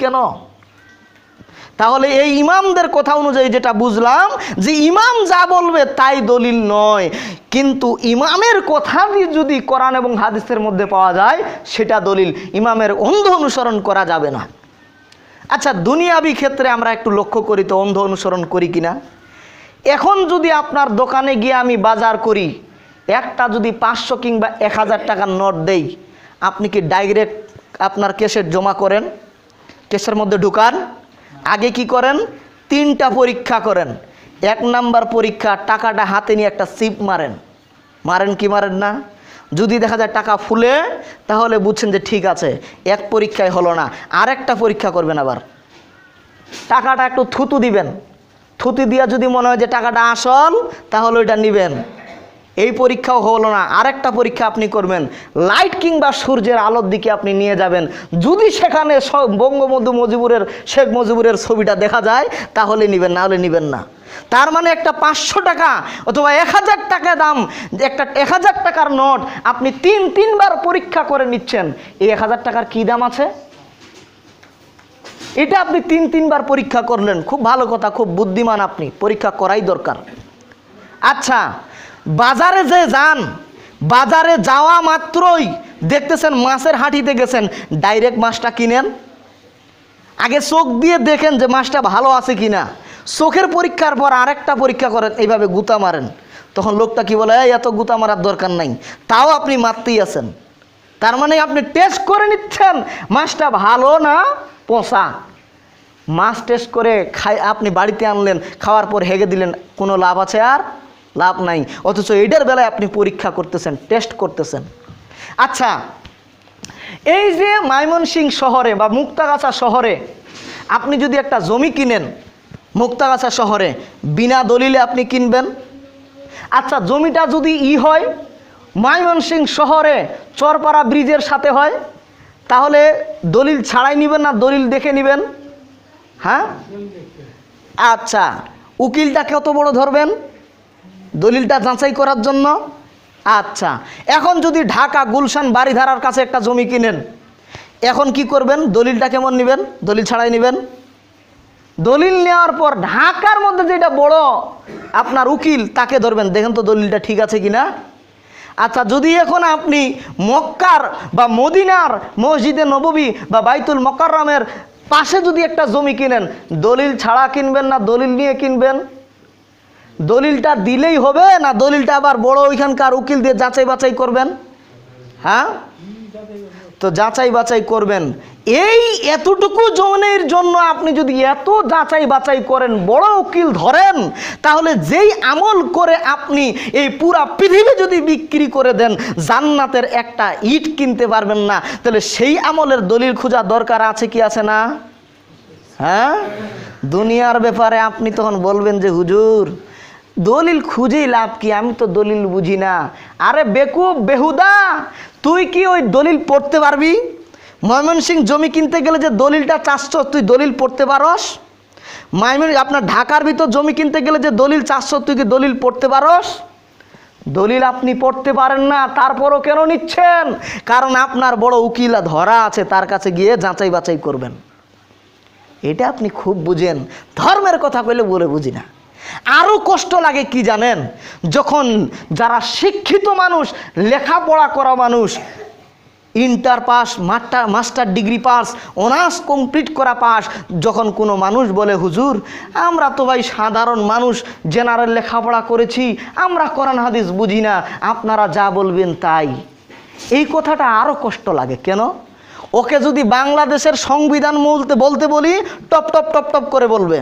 কেন? তাহলে এই ইমামদের কথা অনুযায়ী যেটা বুঝলাম যে ইমাম যা বলবে তাই দলিল নয়, কিন্তু ইমামের কথা যদি কোরআন এবং হাদিসের মধ্যে পাওয়া যায় সেটা দলিল। ইমামের অন্ধ অনুসরণ করা যাবে না। আচ্ছা, দুনিয়াবি ক্ষেত্রে আমরা একটু লক্ষ্য করি তো অন্ধ অনুসরণ করি কিনা। এখন যদি আপনার দোকানে গিয়ে আমি বাজার করি, একটা যদি 500 কিংবা 1000 টাকার নোট দেই, আপনি কি ডাইরেক্ট আপনার কেসে জমা করেন? কেসের মধ্যে ঢুকান? আগে কি করেন? 3টা পরীক্ষা করেন। 1 নাম্বার পরীক্ষা, টাকাটা হাতে নিয়ে একটা সিপ মারেন। মারেন কি মারেন না? যদি দেখা যায় টাকা ফুলে, তাহলে বুঝছেন যে ঠিক আছে, এক পরীক্ষায় হলো না, আরেকটা পরীক্ষা করবেন। আবার টাকাটা একটু থুতু দিবেন। থুতু দিয়া যদি মনে হয় যে টাকাটা আসল, তাহলে ওইটা নেবেন। এই পরীক্ষাও হলো না, আরেকটা পরীক্ষা আপনি করবেন। লাইট কিংবা সূর্যের আলোর দিকে আপনি নিয়ে যাবেন। যদি সেখানে বঙ্গবন্ধু মুজিবুরের, শেখ মুজিবুরের ছবিটা দেখা যায়, তাহলে নেবেন, না হলে নেবেন না। তার মানে একটা 500 টাকা অথবা 1000 টাকা দাম, একটা 1000 টাকার নোট আপনি 3বার পরীক্ষা করে নিচ্ছেন। এই 1000 টাকার কি দাম আছে? এটা আপনি 3বার পরীক্ষা করলেন, খুব ভালো কথা, খুব বুদ্ধিমান আপনি, পরীক্ষা করাই দরকার। আচ্ছা, বাজারে যে যান, বাজারে যাওয়া মাত্রই দেখতেছেন মাছের হাঁটিতে গেছেন, ডাইরেক্ট মাছটা কিনেন? আগে চোখ দিয়ে দেখেন যে মাছটা ভালো আছে কিনা। চোখের পরীক্ষার পর আরেকটা পরীক্ষা করেন, এইভাবে গুতা মারেন। তখন লোকটা কি বলে, এত গুতা মারার দরকার নাই, তাও আপনি মারতেই আছেন। তার মানে আপনি টেস্ট করে নিচ্ছেন মাছটা ভালো না পচা। মাছ টেস্ট করে আপনি বাড়িতে আনলেন, খাওয়ার পর হেগে দিলেন, কোনো লাভ আছে? আর লাভ নাই। অথচ এইটার বেলায় আপনি পরীক্ষা করতেছেন, টেস্ট করতেছেন। আচ্ছা, এই যে ময়মনসিংহ শহরে বা মুক্তাগাছা শহরে আপনি যদি একটা জমি কিনেন, মুক্তাগাছা শহরে বিনা দলিলে আপনি কিনবেন। আচ্ছা, জমিটা যদি হয় ময়মনসিংহ শহরে চরপাড়া ব্রিজের সাথে হয়, তাহলে দলিল ছাড়াই নেবেন না দলিল দেখে নেবেন? হ্যাঁ, আচ্ছা, উকিলটা কত বড় ধরবেন দলিলটা যাচাই করার জন্য? আচ্ছা, এখন যদি ঢাকা গুলশান বাড়িধারার কাছে একটা জমি কিনেন, এখন কি করবেন? দলিলটা কেমন নেবেন? দলিল ছাড়াই নেবেন। দলিল নেওয়ার পর ঢাকার মধ্যে যেটা বড় আপনার উকিল, তাকে ধরবেন, দেখেন তো দলিলটা ঠিক আছে কিনা। আচ্ছা, যদি এখন আপনি মক্কার বা মদিনার মসজিদে নববী বা বাইতুল মোকাররমের পাশে যদি একটা জমি কিনেন, দলিল ছাড়া কিনবেন না দলিল নিয়ে কিনবেন? দলিলটা দিলেই হবে না দলিলটা আবার বড় ওইখানকার উকিল দিয়ে যাচাই বাছাই করবেন? হ্যাঁ, তো যাচাই বাছাই করবেন। এই এতটুকু জমির জন্য আপনি যদি এত যাচাই বাছাই করেন, বড় উকিল ধরেন, তাহলে যেই আমল করে আপনি এই পুরা পৃথিবী যদি বিক্রি করে দেন, জান্নাতের একটা ইট কিনতে পারবেন না, তাহলে সেই আমলের দলিল খোঁজা দরকার আছে কি আছে না? হ্যাঁ, দুনিয়ার ব্যাপারে আপনি তখন বলবেন যে হুজুর দলিল খুঁজেই লাভ কি, আমি তো দলিল বুঝি না। আরে বেকুব বেহুদা, তুই কি ওই দলিল পড়তে পারবি? ময়মনসিংহ জমি কিনতে গেলে যে দলিলটা চাচ্ছ, তুই দলিল পড়তে পারস? আপনার ঢাকার ভিতর জমি কিনতে গেলে যে দলিল চাচ্ছ, তুই কি দলিল পড়তে পারস? দলিল আপনি পড়তে পারেন না, তারপরও কেন নিচ্ছেন? কারণ আপনার বড় উকিল ধরা আছে, তার কাছে গিয়ে যাচাই বাছাই করবেন। এটা আপনি খুব বুঝেন, ধর্মের কথা কইলে বলে বুঝি না। আরও কষ্ট লাগে কি জানেন? যখন যারা শিক্ষিত মানুষ, লেখাপড়া করা মানুষ, inter pass, master degree pass, honours complete করা পাস, যখন কোনো মানুষ বলে হুজুর আমরা তো ভাই সাধারণ মানুষ, জেনারেল লেখাপড়া করেছি, আমরা কোরআন হাদিস বুঝি না, আপনারা যা বলবেন তাই। এই কথাটা আরও কষ্ট লাগে। কেন? ওকে যদি বাংলাদেশের সংবিধান বলতে বলি, টপ টপ টপ টপ করে বলবে।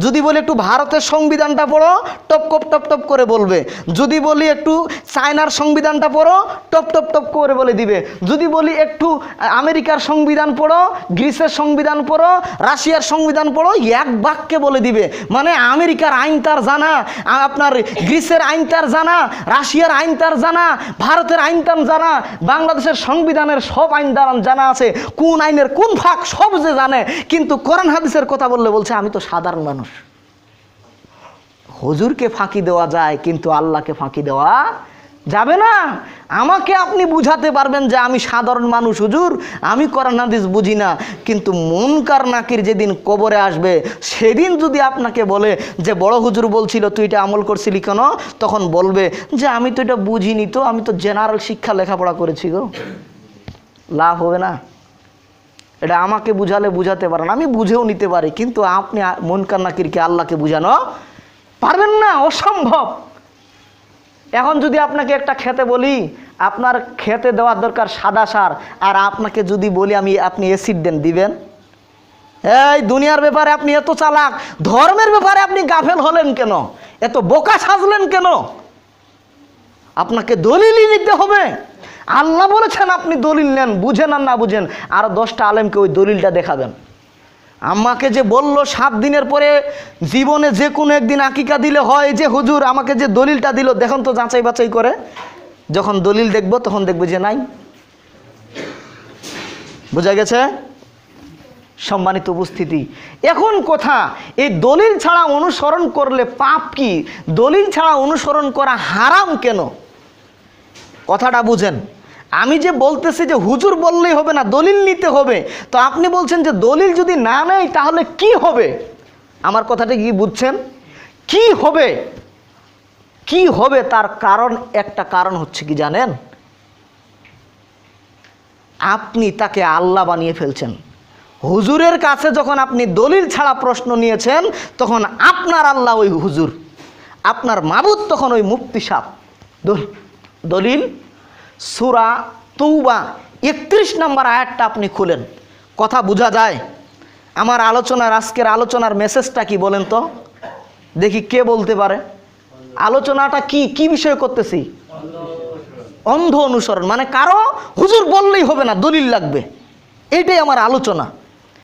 যদি বলি একটু ভারতের সংবিধানটা পড়ো, টপ টপ টপ টপ করে বলবে। যদি বলি একটু চায়নার সংবিধানটা পড়ো, টপ টপ টপ করে বলে দিবে। যদি বলি একটু আমেরিকার সংবিধান পড়ো, গ্রিসের সংবিধান পড়ো, রাশিয়ার সংবিধান পড়ো, এক বাক্যে বলে দিবে। মানে আমেরিকার আইন তার জানা, আপনার গ্রিসের আইন তার জানা, রাশিয়ার আইন তার জানা, ভারতের আইন তার জানা, বাংলাদেশের সংবিধানের সব আইন জানা আছে, কোন আইনের কোন ভাগ সব যে জানে। কিন্তু কোরআন হাদিসের কথা বললে বলছে আমি তো সাধারণ মানুষ। হুজুরকে ফাঁকি দেওয়া যায়, কিন্তু আল্লাহকে ফাঁকি দেওয়া যাবে না। আমাকে আপনি বুঝাতে পারবেন যে আমি সাধারণ মানুষ হুজুর, আমি কোরআন হাদিস বুঝি না, কিন্তু মুনকার নাকির যেদিন কবরে আসবে সেদিন যদি আপনাকে বলে যে বড় হুজুর বলছিল তুই এটা আমল করছিলি কেন, তখন বলবে যে আমি তো এটা বুঝিনি, তো আমি তো জেনারেল শিক্ষা লেখাপড়া করেছি গো। লাভ হবে না। এটা আমাকে বুঝালে বুঝাতে পারেন, আমি বুঝেও নিতে পারি, কিন্তু আপনি মুনকার নাকিরকে আল্লাহকে বুঝানো পারবেন না, অসম্ভব। এখন যদি আপনাকে একটা খেতে বলি আপনার খেতে দেওয়ার দরকার সাদা সার, আর আপনাকে যদি বলি আপনি অ্যাসিড দেন, দিবেন? এই দুনিয়ার ব্যাপারে আপনি এত চালাক, ধর্মের ব্যাপারে আপনি গাফেল হলেন কেন? এত বোকা সাজলেন কেন? আপনাকে দলিলই নিতে হবে। আল্লাহ বলেছেন আপনি দলিল নেন, বুঝেন আর না বুঝেন, আর 10টা আলেমকে ওই দলিলটা দেখাবেন। আমাকে যে বলল 7 দিনের পরে জীবনে যে কোনো একদিন আকিকা দিলে হয়, যে হুজুর আমাকে যে দলিলটা দিল দেখুন তো যাচাই বাছাই করে, যখন দলিল দেখব তখন দেখবে যে নাই। বোঝা গেছে? সম্মানিত উপস্থিতি, এখন কথা, এই দলিল ছাড়া অনুসরণ করলে পাপ কি? দলিল ছাড়া অনুসরণ করা হারাম কেন? কথাটা বুঝেন। আমি যে বলতেছি যে হুজুর বললেই হবে না, দলিল নিতে হবে, তো আপনি বলছেন যে দলিল যদি না নেই তাহলে কি হবে? আমার কথাটা কি বুঝছেন? কি হবে? কি হবে তার কারণ, একটা কারণ হচ্ছে কি জানেন? আপনি তাকে আল্লাহ বানিয়ে ফেলছেন। হুজুরের কাছে যখন আপনি দলিল ছাড়া প্রশ্ন নিয়েছেন, তখন আপনার আল্লাহ ওই হুজুর, আপনার মাবুদ তখন ওই মুফতি সাহেব। দলিল সূরা তৌবা 31 নম্বর আয়াতটা আপনি খুলেন, কথা বোঝা যায়। আমার আজকের আলোচনার মেসেজটা কি বলেন তো দেখি, কে বলতে পারে? আলোচনাটা কি বিষয়ে করতেছি? অন্ধ অনুসরণ, মানে কারো হুজুর বললেই হবে না, দলিল লাগবে, এইটাই আমার আলোচনা।